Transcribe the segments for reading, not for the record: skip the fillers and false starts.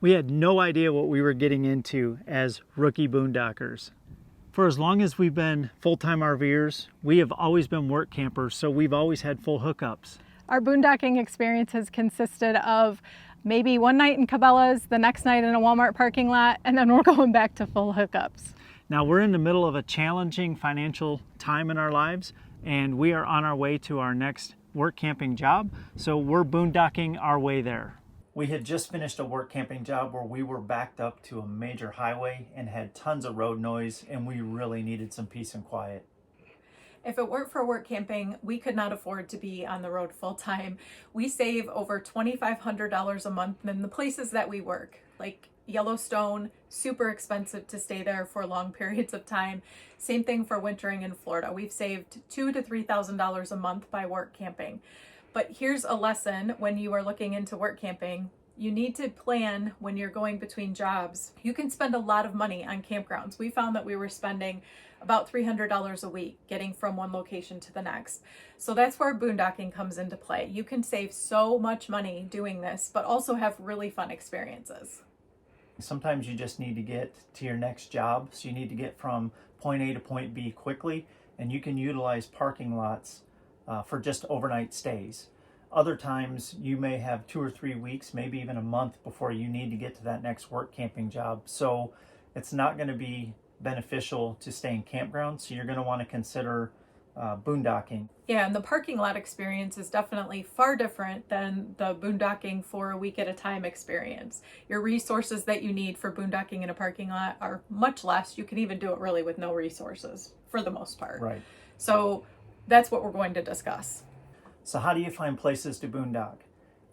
We had no idea what we were getting into as rookie boondockers. For as long as we've been full-time RVers, we have always been work campers, so we've always had full hookups. Our boondocking experience has consisted of maybe one night in Cabela's, the next night in a Walmart parking lot, and then we're going back to full hookups. Now we're in the middle of a challenging financial time in our lives, and we are on our way to our next work camping job, so we're boondocking our way there. We had just finished a work camping job where we were backed up to a major highway and had tons of road noise, and we really needed some peace and quiet. If it weren't for work camping, we could not afford to be on the road full time. We save over $2,500 a month in the places that we work, like Yellowstone, super expensive to stay there for long periods of time. Same thing for wintering in Florida. We've saved $2,000 to $3,000 a month by work camping. But here's a lesson when you are looking into work camping. You need to plan when you're going between jobs. You can spend a lot of money on campgrounds. We found that we were spending about $300 a week getting from one location to the next. So that's where boondocking comes into play. You can save so much money doing this, but also have really fun experiences. Sometimes you just need to get to your next job, so you need to get from point A to point B quickly, and you can utilize parking lots for just overnight stays. Other times you may have 2 or 3 weeks, maybe even a month before you need to get to that next work camping job. So it's not going to be beneficial to stay in campgrounds, so you're going to want to consider boondocking. Yeah, and the parking lot experience is definitely far different than the boondocking for a week at a time experience. Your resources that you need for boondocking in a parking lot are much less. You can even do it really with no resources for the most part. Right. So that's what we're going to discuss. So how do you find places to boondock?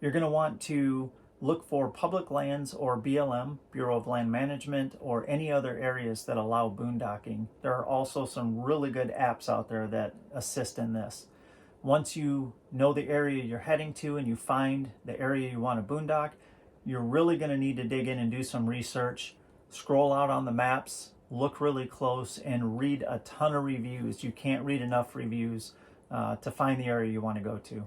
You're going to want to look for public lands or BLM, Bureau of Land Management, or any other areas that allow boondocking. There are also some really good apps out there that assist in this. Once you know the area you're heading to and you find the area you want to boondock, you're really going to need to dig in and do some research, scroll out on the maps, look really close, and read a ton of reviews. You can't read enough reviews to find the area you want to go to.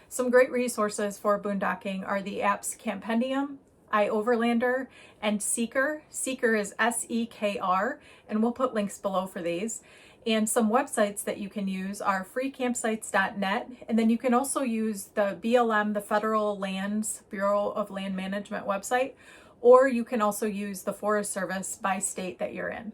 Some great resources for boondocking are the apps Campendium, iOverlander, and Seeker. Seeker is S-E-K-R, and we'll put links below for these. And some websites that you can use are freecampsites.net, and then you can also use the BLM, the Federal Lands, Bureau of Land Management website, or you can also use the Forest Service by state that you're in.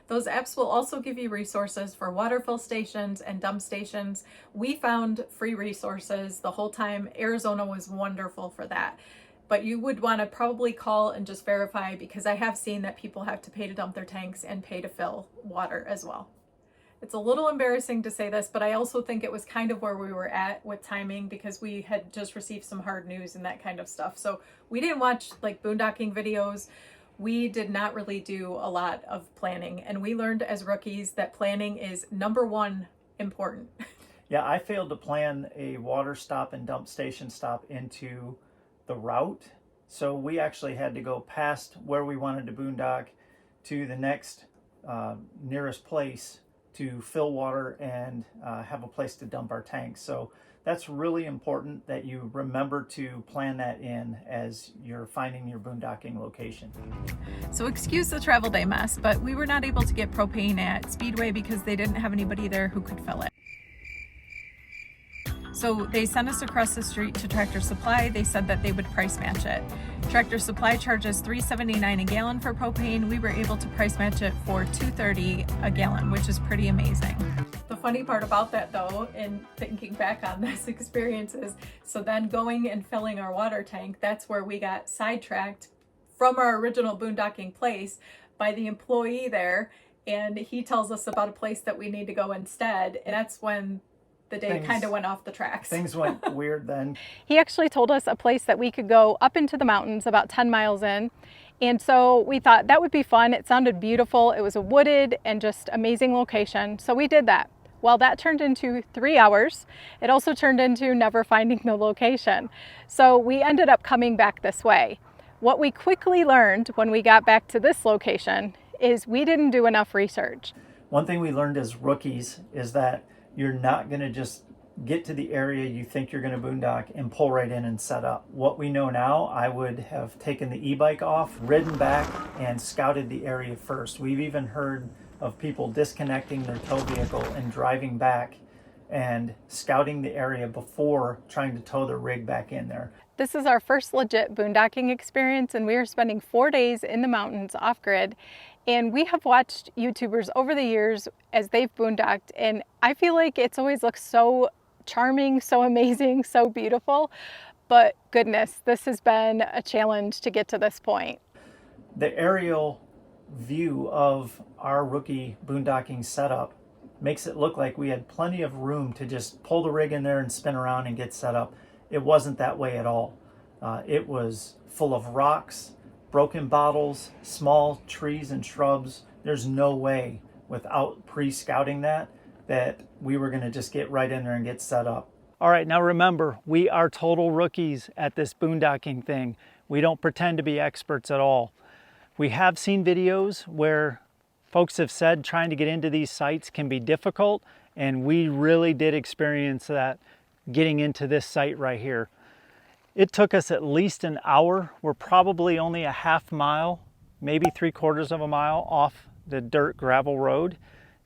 Those apps will also give you resources for water fill stations and dump stations. We found free resources the whole time. Arizona was wonderful for that. But you would want to probably call and just verify, because I have seen that people have to pay to dump their tanks and pay to fill water as well. It's a little embarrassing to say this, but I also think it was kind of where we were at with timing, because we had just received some hard news and that kind of stuff. So we didn't watch like boondocking videos. We did not really do a lot of planning, and we learned as rookies that planning is number one important. Yeah, I failed to plan a water stop and dump station stop into the route. So we actually had to go past where we wanted to boondock to the next nearest place to fill water and have a place to dump our tanks. So that's really important that you remember to plan that in as you're finding your boondocking location. So excuse the travel day mess, but we were not able to get propane at Speedway because they didn't have anybody there who could fill it. So they sent us across the street to Tractor Supply. They said that they would price match it. Tractor Supply charges $3.79 a gallon for propane. We were able to price match it for $2.30 a gallon, which is pretty amazing. The funny part about that, though, in thinking back on this experience, is so then going and filling our water tank, that's where we got sidetracked from our original boondocking place by the employee there, and he tells us about a place that we need to go instead, and that's when the day kind of went off the tracks. Things went weird then. He actually told us a place that we could go up into the mountains about 10 miles in. And so we thought that would be fun. It sounded beautiful. It was a wooded and just amazing location. So we did that. Well, that turned into 3 hours. It also turned into never finding the location. So we ended up coming back this way. What we quickly learned when we got back to this location is we didn't do enough research. One thing we learned as rookies is that you're not going to just get to the area you think you're going to boondock and pull right in and set up. What we know now, I would have taken the e-bike off, ridden back, and scouted the area first. We've even heard of people disconnecting their tow vehicle and driving back and scouting the area before trying to tow the rig back in there. This is our first legit boondocking experience, and we are spending 4 days in the mountains off-grid. And we have watched YouTubers over the years as they've boondocked, and I feel like it's always looked so charming, so amazing, so beautiful. But goodness, this has been a challenge to get to this point. The aerial view of our rookie boondocking setup makes it look like we had plenty of room to just pull the rig in there and spin around and get set up. It wasn't that way at all. It was full of rocks, broken bottles, small trees and shrubs. There's no way without pre-scouting that we were going to just get right in there and get set up. All right, now remember, we are total rookies at this boondocking thing. We don't pretend to be experts at all. We have seen videos where folks have said trying to get into these sites can be difficult, and we really did experience that getting into this site right here. It took us at least an hour. We're probably only a half mile, maybe 3/4 of a mile off the dirt gravel road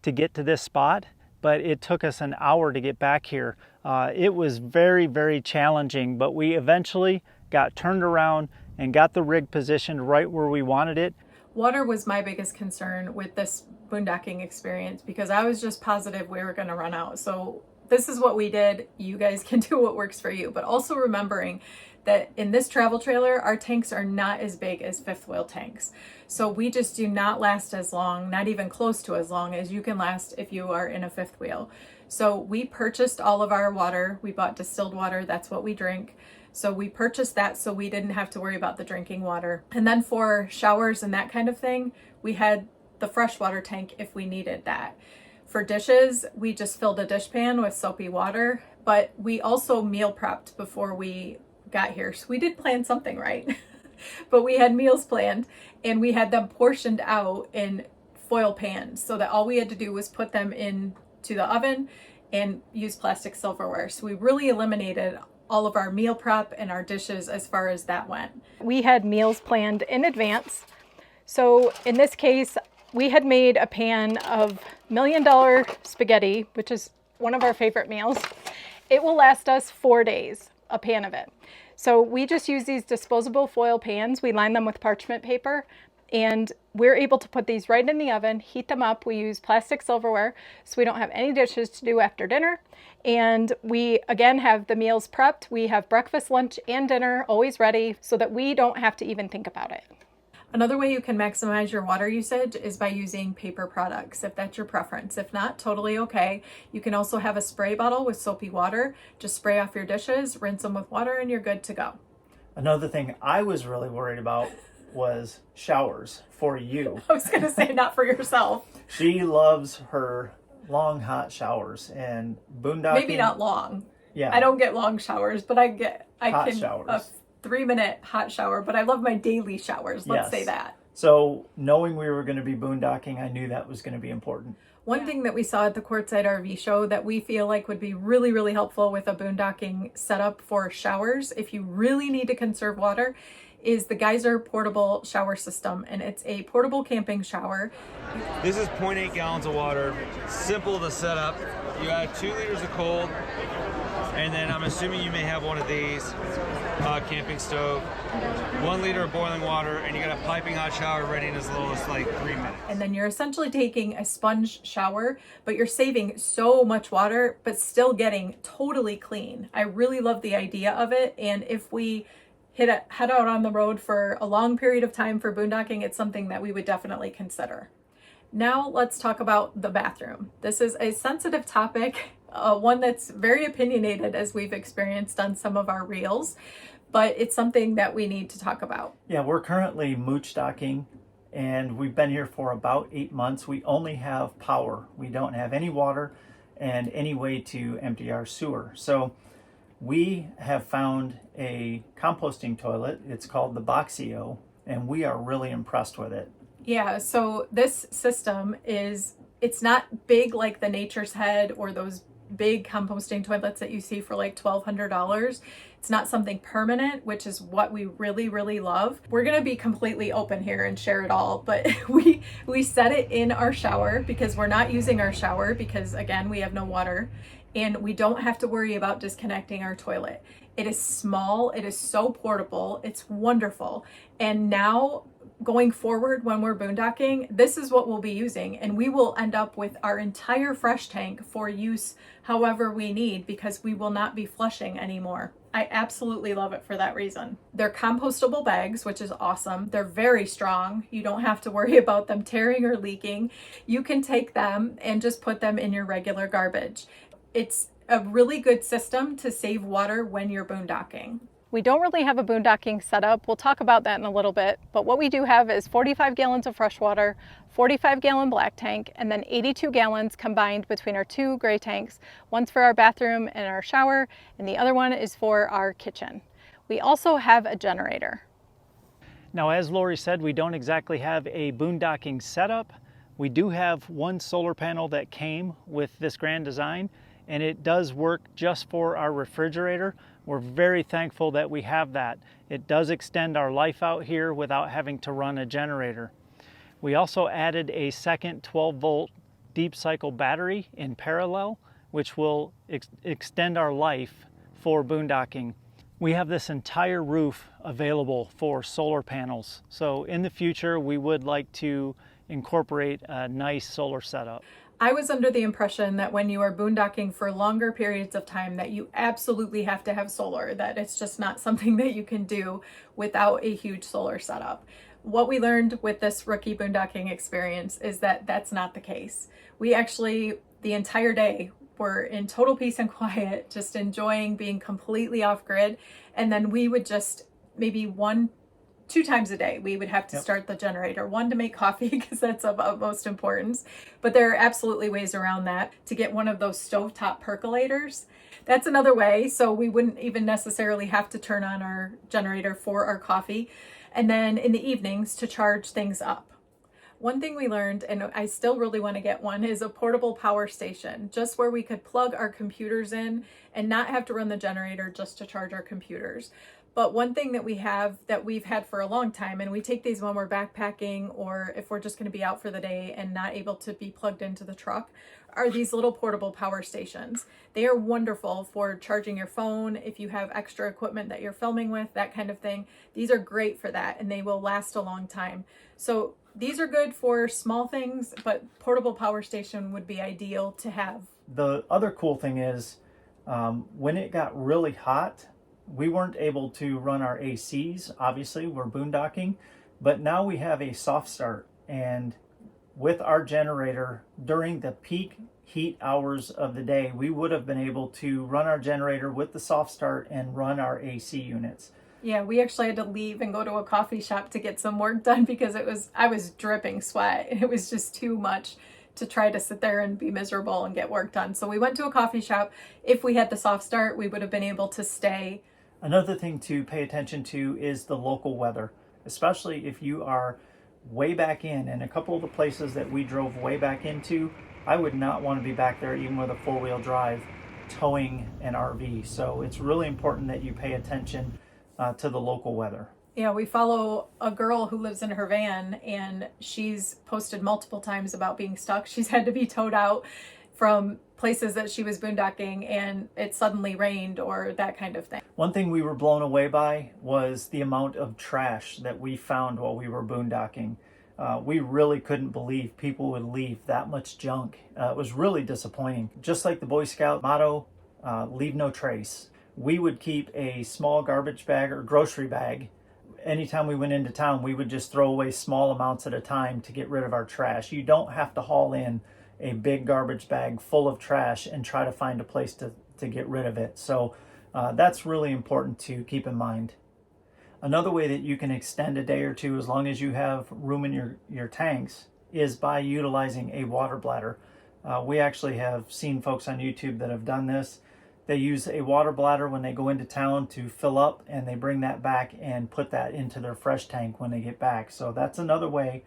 to get to this spot, but it took us an hour to get back here. It was very, very challenging, but we eventually got turned around and got the rig positioned right where we wanted it. Water was my biggest concern with this boondocking experience because I was just positive we were going to run out. So this is what we did. You guys can do what works for you, but also remembering that in this travel trailer, our tanks are not as big as fifth wheel tanks. So we just do not last as long, not even close to as long as you can last if you are in a fifth wheel. So we purchased all of our water. We bought distilled water. That's what we drink. So we purchased that so we didn't have to worry about the drinking water. And then for showers and that kind of thing, we had the freshwater tank if we needed that. For dishes, we just filled a dishpan with soapy water, but we also meal prepped before we got here. So we did plan something right, but we had meals planned and we had them portioned out in foil pans so that all we had to do was put them into the oven and use plastic silverware. So we really eliminated all of our meal prep and our dishes as far as that went. We had meals planned in advance. So in this case, we had made a pan of $1 million spaghetti, which is one of our favorite meals. It will last us 4 days, a pan of it. So we just use these disposable foil pans. We line them with parchment paper, and we're able to put these right in the oven, heat them up. We use plastic silverware, so we don't have any dishes to do after dinner. And we, again, have the meals prepped. We have breakfast, lunch, and dinner always ready so that we don't have to even think about it. Another way you can maximize your water usage is by using paper products, if that's your preference. If not, totally okay. You can also have a spray bottle with soapy water. Just spray off your dishes, rinse them with water, and you're good to go. Another thing I was really worried about was showers for you. I was going to say not for yourself. She loves her long, hot showers, and boondocking. Maybe not long. Yeah. I don't get long showers, but I Hot can showers. a 3-minute hot shower, but I love my daily showers. Let's say that. So knowing we were going to be boondocking, I knew that was going to be important. One thing that we saw at the Courtside RV show that we feel like would be really, really helpful with a boondocking setup for showers, if you really need to conserve water, is the Geyser portable shower system. And it's a portable camping shower. This is 0.8 gallons of water, simple to set up. You add 2 liters of cold, and then I'm assuming you may have one of these, camping stove, 1 liter of boiling water, and you got a piping hot shower ready in as little as like 3 minutes. And then you're essentially taking a sponge shower, but you're saving so much water, but still getting totally clean. I really love the idea of it. And if we head out on the road for a long period of time for boondocking, it's something that we would definitely consider. Now let's talk about the bathroom. This is a sensitive topic, one that's very opinionated as we've experienced on some of our reels, but it's something that we need to talk about. Yeah, we're currently mooch docking, and we've been here for about 8 months. We only have power. We don't have any water and any way to empty our sewer. So we have found a composting toilet. It's called the Boxio, and we are really impressed with it. Yeah, so this system it's not big like the Nature's Head or those big composting toilets that you see for like $1,200. It's not something permanent, which is what we really, really love. We're gonna be completely open here and share it all, but we set it in our shower because we're not using our shower because, again, we have no water, and we don't have to worry about disconnecting our toilet. It is small, it is so portable, it's wonderful. And now going forward, when we're boondocking, this is what we'll be using, and we will end up with our entire fresh tank for use however we need because we will not be flushing anymore. I absolutely love it for that reason. They're compostable bags, which is awesome. They're very strong. You don't have to worry about them tearing or leaking. You can take them and just put them in your regular garbage. It's a really good system to save water when you're boondocking. We don't really have a boondocking setup. We'll talk about that in a little bit, but what we do have is 45 gallons of fresh water, 45-gallon black tank, and then 82 gallons combined between our two gray tanks. One's for our bathroom and our shower, and the other one is for our kitchen. We also have a generator. Now, as Laurie said, we don't exactly have a boondocking setup. We do have one solar panel that came with this grand design, and it does work just for our refrigerator. We're very thankful that we have that. It does extend our life out here without having to run a generator. We also added a second 12-volt deep cycle battery in parallel, which will extend our life for boondocking. We have this entire roof available for solar panels. So in the future, we would like to incorporate a nice solar setup. I was under the impression that when you are boondocking for longer periods of time that you absolutely have to have solar, that it's just not something that you can do without a huge solar setup. What we learned with this rookie boondocking experience is that that's not the case. We actually, the entire day, were in total peace and quiet, just enjoying being completely off grid. And then we would just maybe 2 times a day, we would have to start the generator. One, to make coffee, because that's of utmost importance. But there are absolutely ways around that to get one of those stovetop percolators. That's another way, so we wouldn't even necessarily have to turn on our generator for our coffee. And then in the evenings to charge things up. One thing we learned, and I still really want to get one, is a portable power station, just where we could plug our computers in and not have to run the generator just to charge our computers. But one thing that we have that we've had for a long time, and we take these when we're backpacking or if we're just going to be out for the day and not able to be plugged into the truck, are these little portable power stations. They are wonderful for charging your phone, if you have extra equipment that you're filming with, that kind of thing. These are great for that, and they will last a long time. So these are good for small things, but portable power station would be ideal to have. The other cool thing is when it got really hot, we weren't able to run our ACs. Obviously, we're boondocking, but now we have a soft start. And with our generator, during the peak heat hours of the day, we would have been able to run our generator with the soft start and run our AC units. Yeah, we actually had to leave and go to a coffee shop to get some work done because I was dripping sweat. It was just too much to try to sit there and be miserable and get work done. So we went to a coffee shop. If we had the soft start, we would have been able to stay. Another thing to pay attention to is the local weather, especially if you are way back in. And a couple of the places that we drove way back into, I would not want to be back there even with a four-wheel drive towing an RV. So it's really important that you pay attention to the local weather. Yeah, we follow a girl who lives in her van, and she's posted multiple times about being stuck. She's had to be towed out from places that she was boondocking and it suddenly rained or that kind of thing. One thing we were blown away by was the amount of trash that we found while we were boondocking. We really couldn't believe people would leave that much junk. It was really disappointing. Just like the Boy Scout motto, leave no trace. We would keep a small garbage bag or grocery bag. Anytime we went into town, we would just throw away small amounts at a time to get rid of our trash. You don't have to haul in a big garbage bag full of trash and try to find a place to get rid of it. So that's really important to keep in mind. Another way that you can extend a day or two, as long as you have room in your tanks, is by utilizing a water bladder. We actually have seen folks on YouTube that have done this. They use a water bladder when they go into town to fill up, and they bring that back and put that into their fresh tank when they get back. So that's another way.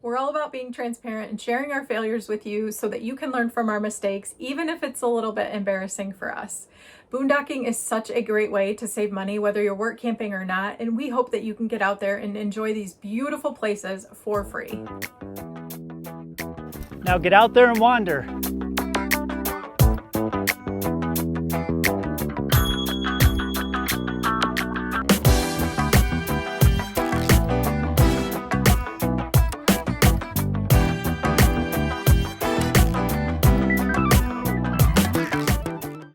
We're all about being transparent and sharing our failures with you so that you can learn from our mistakes, even if it's a little bit embarrassing for us. Boondocking is such a great way to save money, whether you're work camping or not, and we hope that you can get out there and enjoy these beautiful places for free. Now get out there and wander.